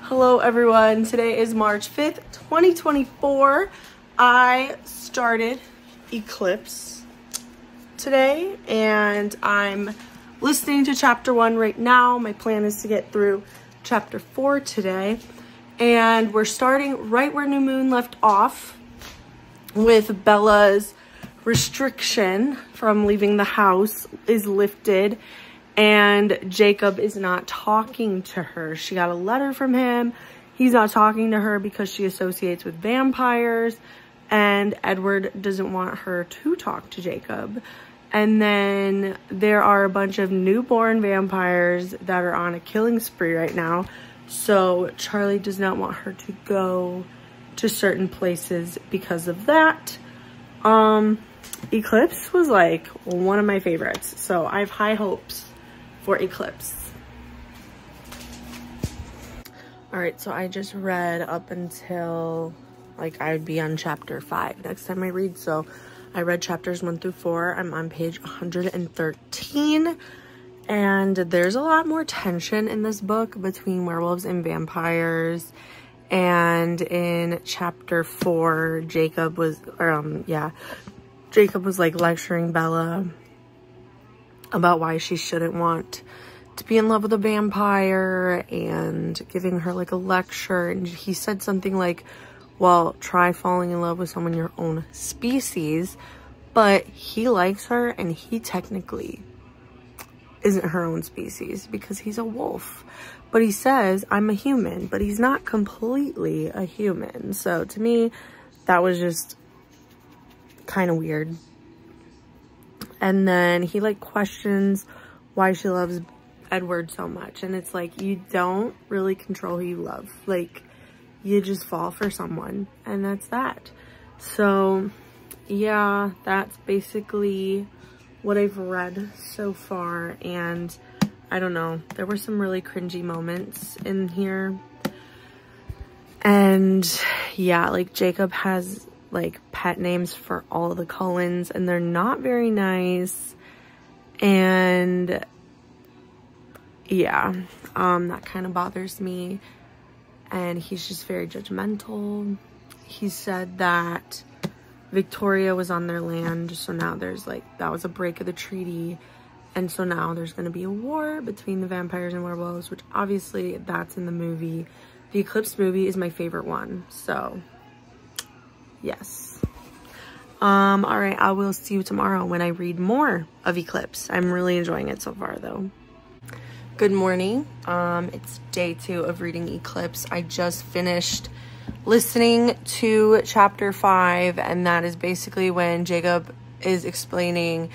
Hello everyone, today is March 5th, 2024. I started Eclipse today and I'm listening to chapter 1 right now. My plan is to get through chapter 4 today. And we're starting right where New Moon left off with Bella's restriction from leaving the house is lifted. And Jacob is not talking to her. She got a letter from him. He's not talking to her because she associates with vampires. And Edward doesn't want her to talk to Jacob. And then there are a bunch of newborn vampires that are on a killing spree right now. So Charlie does not want her to go to certain places because of that. Eclipse was like one of my favorites. So I have high hopes for Eclipse. All right, so I just read up until like I would be on chapter 5 next time I read. So I read chapters 1 through 4. I'm on page 113, and there's a lot more tension in this book between werewolves and vampires. And in chapter 4, Jacob was like lecturing Bella about why she shouldn't want to be in love with a vampire and giving her like a lecture. And he said something like, well, try falling in love with someone your own species. But he likes her and he technically isn't her own species because he's a wolf. But he says, I'm a human, but he's not completely a human. So to me, that was just kind of weird. And then he like questions why she loves Edward so much. And it's like, you don't really control who you love. Like, you just fall for someone, and that's that. So yeah, that's basically what I've read so far. And I don't know, there were some really cringy moments in here. And yeah, like Jacob has like pet names for all of the Cullens, and they're not very nice. And yeah, that kind of bothers me. And he's just very judgmental. He said that Victoria was on their land, so now there's like, that was a break of the treaty, and so now there's going to be a war between the vampires and werewolves, which obviously that's in the movie. The Eclipse movie is my favorite one, so yes. All right, I will see you tomorrow when I read more of Eclipse. I'm really enjoying it so far though. Good morning. It's day 2 of reading Eclipse. I just finished listening to chapter 5, and that is basically when Jacob is explaining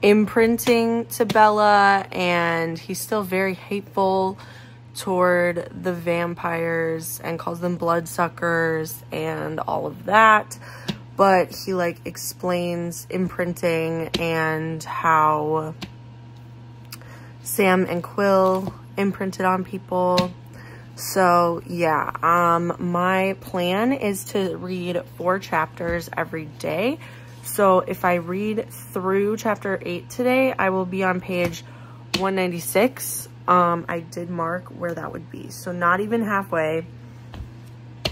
imprinting to Bella, and he's still very hateful toward the vampires and calls them bloodsuckers and all of that. But he like explains imprinting and how Sam and Quill imprinted on people. So yeah, my plan is to read 4 chapters every day. So if I read through chapter 8 today, I will be on page 196. I did mark where that would be, so not even halfway.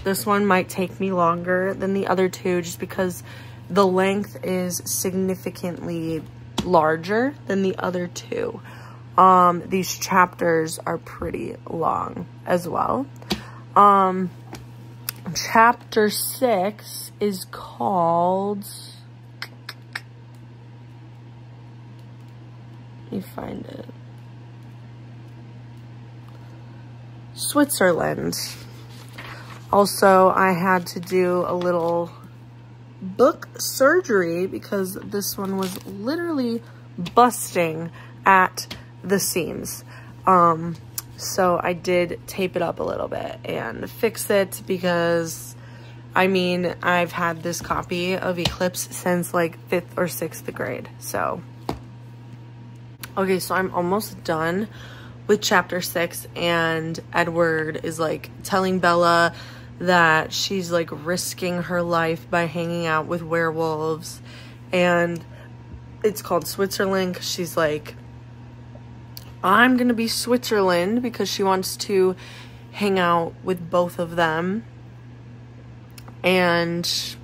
This one might take me longer than the other 2 just because the length is significantly larger than the other 2. These chapters are pretty long as well. Chapter 6 is called, let me find it, Switzerland. Also, I had to do a little book surgery because this one was literally busting at the seams. So I did tape it up a little bit and fix it because, I mean, I've had this copy of Eclipse since like 5th or 6th grade. So, okay, so I'm almost done with chapter 6, and Edward is like telling Bella that she's like risking her life by hanging out with werewolves, and it's called Switzerland because she's like, I'm gonna be Switzerland, because she wants to hang out with both of them and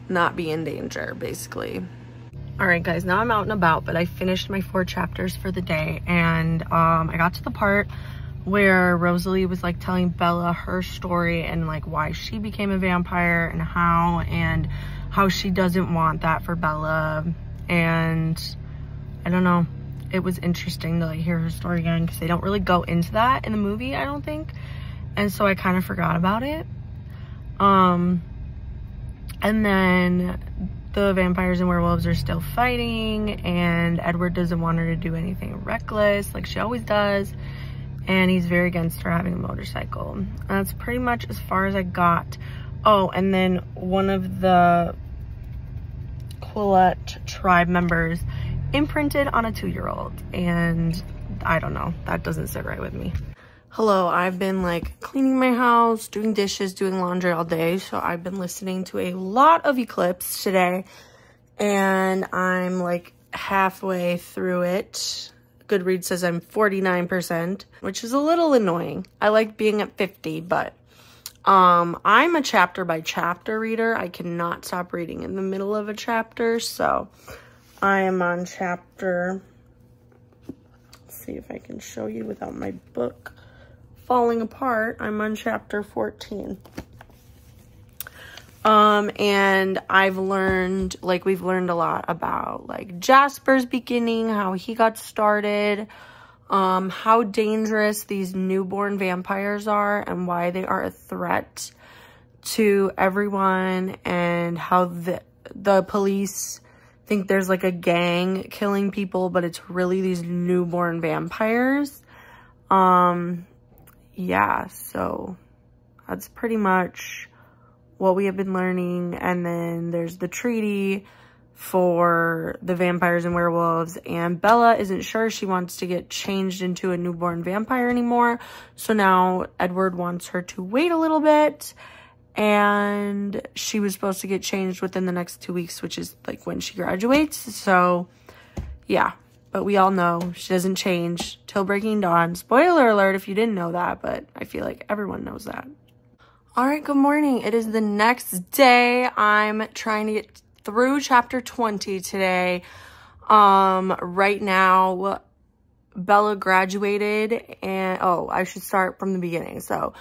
not be in danger, basically. All right, guys, now I'm out and about, but I finished my 4 chapters for the day, and I got to the part where Rosalie was like telling Bella her story and like why she became a vampire and how she doesn't want that for Bella. And I don't know, it was interesting to like hear her story again, because they don't really go into that in the movie, I don't think, and so I kind of forgot about it. And then the vampires and werewolves are still fighting, and Edward doesn't want her to do anything reckless like she always does, and he's very against her having a motorcycle. And that's pretty much as far as I got. Oh, and then one of the Quillette tribe members imprinted on a 2-year-old, and I don't know, that doesn't sit right with me. Hello, I've been like cleaning my house, doing dishes, doing laundry all day, so I've been listening to a lot of Eclipse today, and I'm like halfway through it. Goodreads says I'm 49%, which is a little annoying. I like being at 50, but I'm a chapter by chapter reader. I cannot stop reading in the middle of a chapter, so I am on chapter, let's see if I can show you without my book falling apart. I'm on chapter 14. And I've learned, like, we've learned a lot about like Jasper's beginning, how he got started, how dangerous these newborn vampires are and why they are a threat to everyone, and how the police think there's like a gang killing people, but it's really these newborn vampires. Yeah, so that's pretty much what we have been learning. And then there's the treaty for the vampires and werewolves, and Bella isn't sure she wants to get changed into a newborn vampire anymore, so now Edward wants her to wait a little bit, and she was supposed to get changed within the next 2 weeks, which is like when she graduates. So yeah, but we all know she doesn't change till breaking dawn. Spoiler alert if you didn't know that, but I feel like everyone knows that. All right, good morning. It is the next day. I'm trying to get through chapter 20 today. Right now, Bella graduated, and oh, I should start from the beginning. So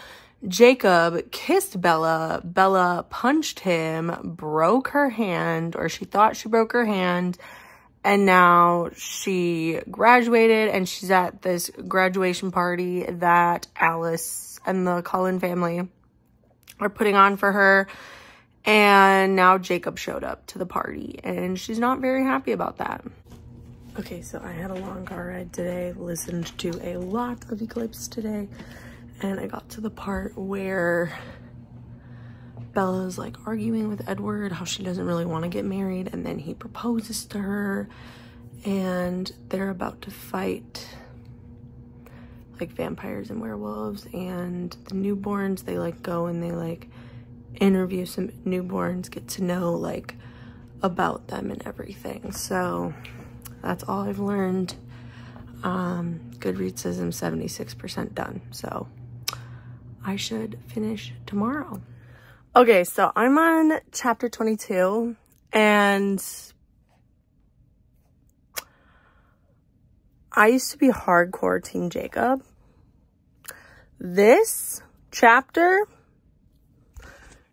Jacob kissed Bella. Bella punched him, broke her hand, or she thought she broke her hand. And now she graduated, and she's at this graduation party that Alice and the Cullen family are putting on for her. And now Jacob showed up to the party, and she's not very happy about that. Okay, so I had a long car ride today, listened to a lot of Eclipse today, and I got to the part where Bella's like arguing with Edward, how she doesn't really want to get married, and then he proposes to her, and they're about to fight like vampires and werewolves, and the newborns, they like go and they like interview some newborns, get to know like about them and everything. So that's all I've learned. Goodreads says I'm 76% done, so I should finish tomorrow. Okay, so I'm on chapter 22, and I used to be hardcore Team Jacob. This chapter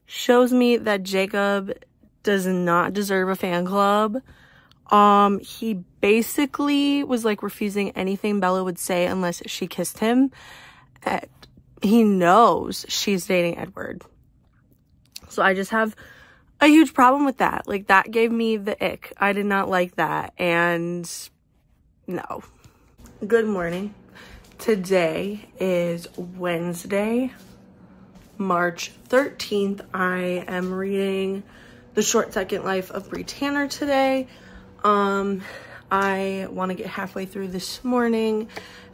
shows me that Jacob does not deserve a fan club. He basically was like refusing anything Bella would say unless she kissed him. He knows she's dating Edward. So I just have a huge problem with that. Like, that gave me the ick. I did not like that, and no. Good morning. Today is Wednesday, March 13th. I am reading The Short Second Life of Bree Tanner today. I want to get halfway through this morning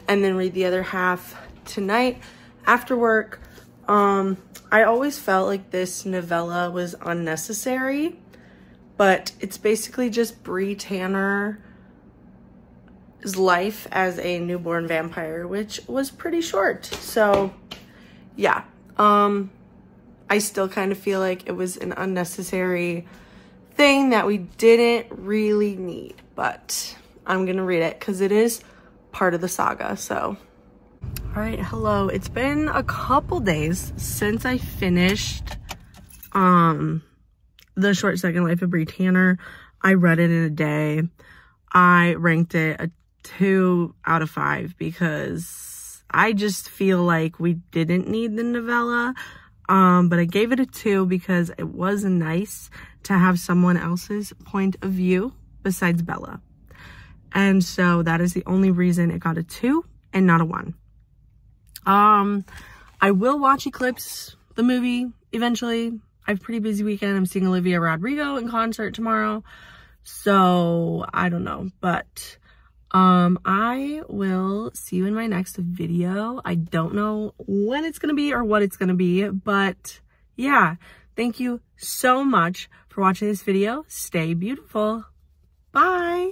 and then read the other half tonight after work. I always felt like this novella was unnecessary, but it's basically just Bree Tanner's life as a newborn vampire, which was pretty short. So yeah, I still kind of feel like it was an unnecessary thing that we didn't really need, but I'm gonna read it because it is part of the saga. So all right, hello, it's been a couple days since I finished The Short Second Life of Bree Tanner. I read it in a day. I ranked it a 2 out of 5 because I just feel like we didn't need the novella. But I gave it a 2 because it was nice to have someone else's point of view besides Bella. And so that is the only reason it got a 2 and not a 1. I will watch Eclipse, the movie, eventually. I have a pretty busy weekend. I'm seeing Olivia Rodrigo in concert tomorrow. So I don't know, but I will see you in my next video. I don't know when it's gonna be or what it's gonna be, but yeah, thank you so much for watching this video. Stay beautiful. Bye.